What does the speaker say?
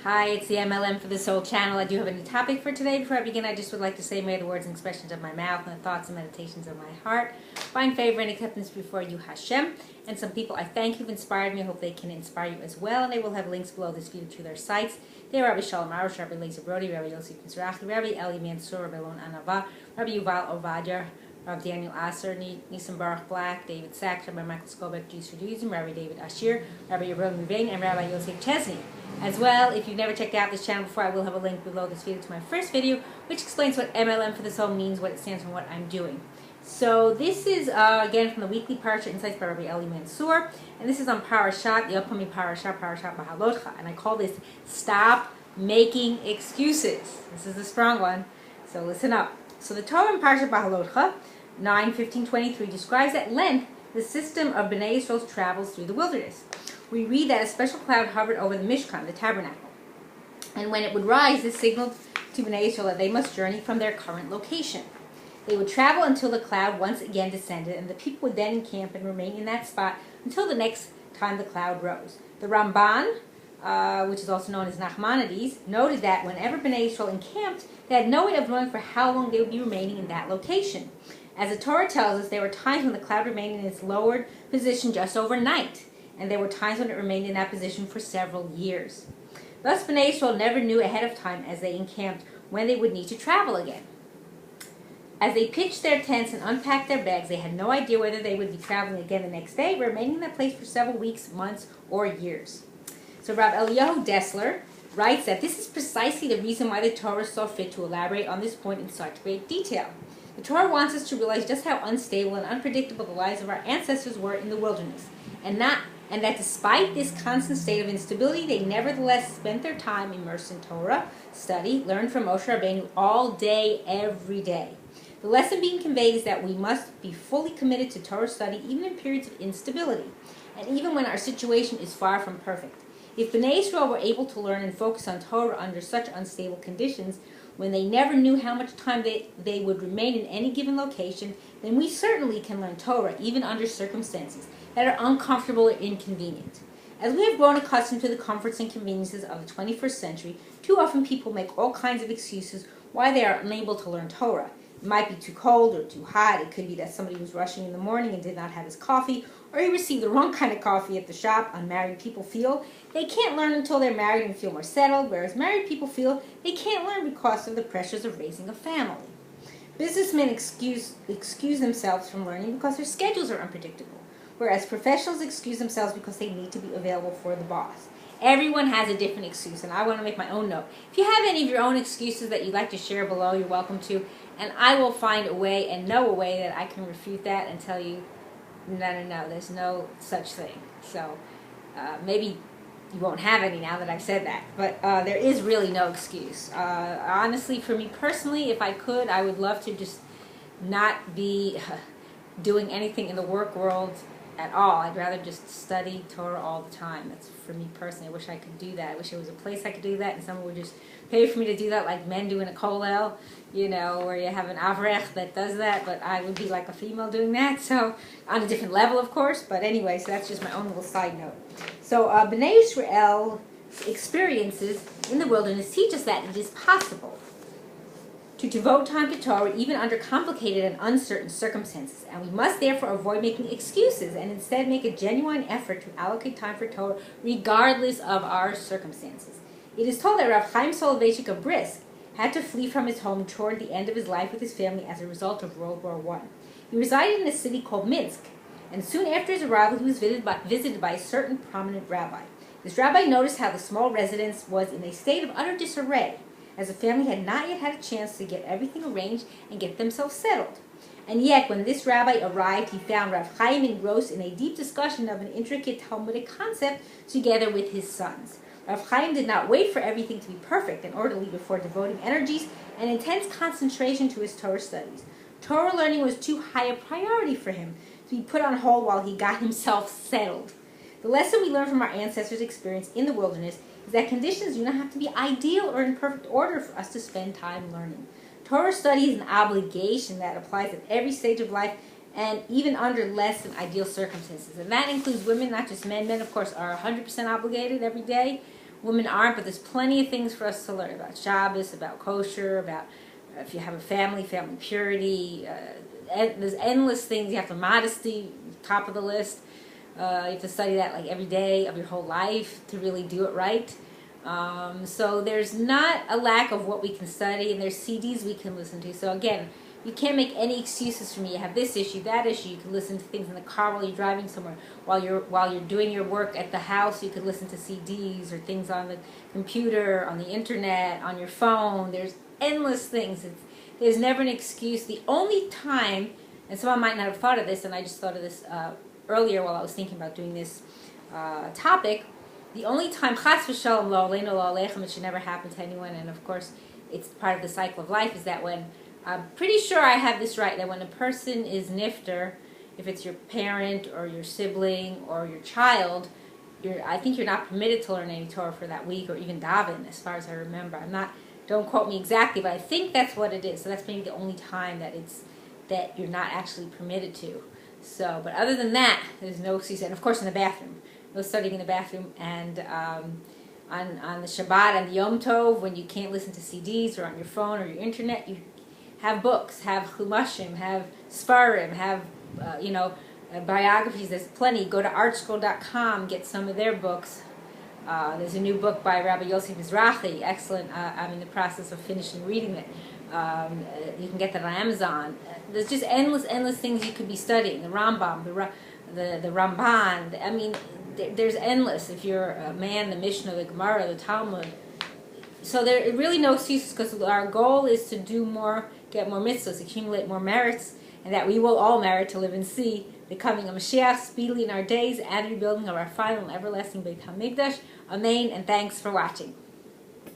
Hi, it's the M.L.M for this whole channel. I do have a new topic for today. Before I begin, I just would like to say, may the words and expressions of my mouth and the thoughts and meditations of my heart find favor and acceptance before you, Hashem. And some people I thank you've inspired me. I hope they can inspire you as well. And they will have links below this video to their sites. They are Rabbi Shalom Arush, Rabbi Leza Brody, Rabbi Yosef Mizrahi, Rabbi Eli Mansour, Rabbi Lon Anava, Rabbi Yuval Ovadia, Rav Daniel Asore, Nisan Baruch Black, David Sachs, Rabbi Michael Skobek, Jews for Judaism, Rabbi David Asher, Rabbi Yeronim Ruvain, and Rabbi Yosef Chesney. As well, if you've never checked out this channel before, I will have a link below this video to my first video, which explains what M.L.M for this whole means, what it stands for, what I'm doing. So this is, again, from the weekly Parsha Insights by Rabbi Eli Mansour, and this is on Parashat, the upcoming Parashat Beha'alotecha, and I call this Stop Making Excuses. This is a strong one, so listen up. So the Torah in Parashat Beha'alotecha 9:15-23 describes at length the system of Bnei Yisrael's travels through the wilderness. We read that a special cloud hovered over the Mishkan, the tabernacle. And when it would rise, this signaled to Bnei Yisrael that they must journey from their current location. They would travel until the cloud once again descended, and the people would then encamp and remain in that spot until the next time the cloud rose. The Ramban, which is also known as Nachmanides, noted that whenever Bnei Yisrael encamped, they had no way of knowing for how long they would be remaining in that location. As the Torah tells us, there were times when the cloud remained in its lowered position just overnight, and there were times when it remained in that position for several years. Thus, Bnei Yisrael never knew ahead of time as they encamped when they would need to travel again. As they pitched their tents and unpacked their bags, they had no idea whether they would be traveling again the next day, remaining in that place for several weeks, months, or years. So Rav Eliyahu Dessler writes that this is precisely the reason why the Torah saw fit to elaborate on this point in such great detail. The Torah wants us to realize just how unstable and unpredictable the lives of our ancestors were in the wilderness, and that despite this constant state of instability, they nevertheless spent their time immersed in Torah, study, learned from Moshe Rabbeinu all day, every day. The lesson being conveyed is that we must be fully committed to Torah study even in periods of instability, and even when our situation is far from perfect. If Bnei Israel were able to learn and focus on Torah under such unstable conditions, when they never knew how much time they would remain in any given location, then we certainly can learn Torah even under circumstances that are uncomfortable or inconvenient. As we have grown accustomed to the comforts and conveniences of the 21st century, too often people make all kinds of excuses why they are unable to learn Torah. It might be too cold or too hot. It could be that somebody was rushing in the morning and did not have his coffee, or he received the wrong kind of coffee at the shop. Unmarried people feel they can't learn until they're married and feel more settled, whereas married people feel they can't learn because of the pressures of raising a family. Businessmen excuse themselves from learning because their schedules are unpredictable, whereas professionals excuse themselves because they need to be available for the boss. Everyone has a different excuse, and I want to make my own note. If you have any of your own excuses that you'd like to share below, you're welcome to, and I will find a way and know a way that I can refute that and tell you, no, there's no such thing. So maybe you won't have any now that I've said that, but there is really no excuse. Honestly, for me personally, if I could, I would love to just not be doing anything in the work world at all. I'd rather just study Torah all the time. That's for me personally. I wish I could do that. I wish there was a place I could do that and someone would just pay for me to do that, like men do in a kollel, where you have an avrech that does that, but I would be like a female doing that, so on a different level, of course. But anyway, so that's just my own little side note. So Bnei Yisrael's experiences in the wilderness teach us that it is possible to devote time to Torah even under complicated and uncertain circumstances, and we must therefore avoid making excuses and instead make a genuine effort to allocate time for Torah regardless of our circumstances. It is told that Rav Chaim Soloveitchik of Brisk had to flee from his home toward the end of his life with his family as a result of World War I. He resided in a city called Minsk, and soon after his arrival he was visited by a certain prominent rabbi. This rabbi noticed how the small residence was in a state of utter disarray, as the family had not yet had a chance to get everything arranged and get themselves settled. And yet, when this rabbi arrived, he found Rav Chaim engrossed in a deep discussion of an intricate Talmudic concept together with his sons. Rav Chaim did not wait for everything to be perfect and orderly before devoting energies and intense concentration to his Torah studies. Torah learning was too high a priority for him to be put on hold while he got himself settled. The lesson we learn from our ancestors' experience in the wilderness is that conditions do not have to be ideal or in perfect order for us to spend time learning. Torah study is an obligation that applies at every stage of life and even under less than ideal circumstances. And that includes women, not just men. Men, of course, are 100% obligated every day. women aren't, but there's plenty of things for us to learn about Shabbos, about kosher, about if you have a family purity. There's endless things. You have to modesty, top of the list. You have to study that like every day of your whole life to really do it right. So there's not a lack of what we can study, and there's CDs we can listen to. So again, you can't make any excuses for me. You have this issue, that issue. You can listen to things in the car while you're driving somewhere. While you're doing your work at the house, you could listen to CDs or things on the computer, on the internet, on your phone. There's endless things. There's never an excuse. The only time, and someone might not have thought of this, and I just thought of this earlier while I was thinking about doing this topic, the only time, chas v'shalom lo aleinu lo aleichem, it should never happen to anyone, and of course it's part of the cycle of life, is that when, I'm pretty sure I have this right, that when a person is nifter, if it's your parent or your sibling or your child, I think you're not permitted to learn any Torah for that week or even daven, as far as I remember. Don't quote me exactly, but I think that's what it is. So that's maybe the only time that you're not actually permitted to. So, but other than that, there's no excuse. And of course in the bathroom. No studying in the bathroom, and on the Shabbat and the Yom Tov, when you can't listen to CDs or on your phone or your internet, you have books, have chumashim, have sparim, have biographies. There's plenty. Go to artscroll.com, get some of their books. There's a new book by Rabbi Yossi Mizrahi, excellent. I'm in the process of finishing reading it. You can get that on Amazon. There's just endless things you could be studying. The Rambam, the Ramban. I mean, there's endless. If you're a man, the Mishnah, the Gemara, the Talmud. So there are really no excuses, because our goal is to do more, get more mitzvahs, accumulate more merits, and that we will all merit to live and see the coming of Mashiach speedily in our days and the rebuilding of our final and everlasting Beit HaMikdash. Amen, and thanks for watching.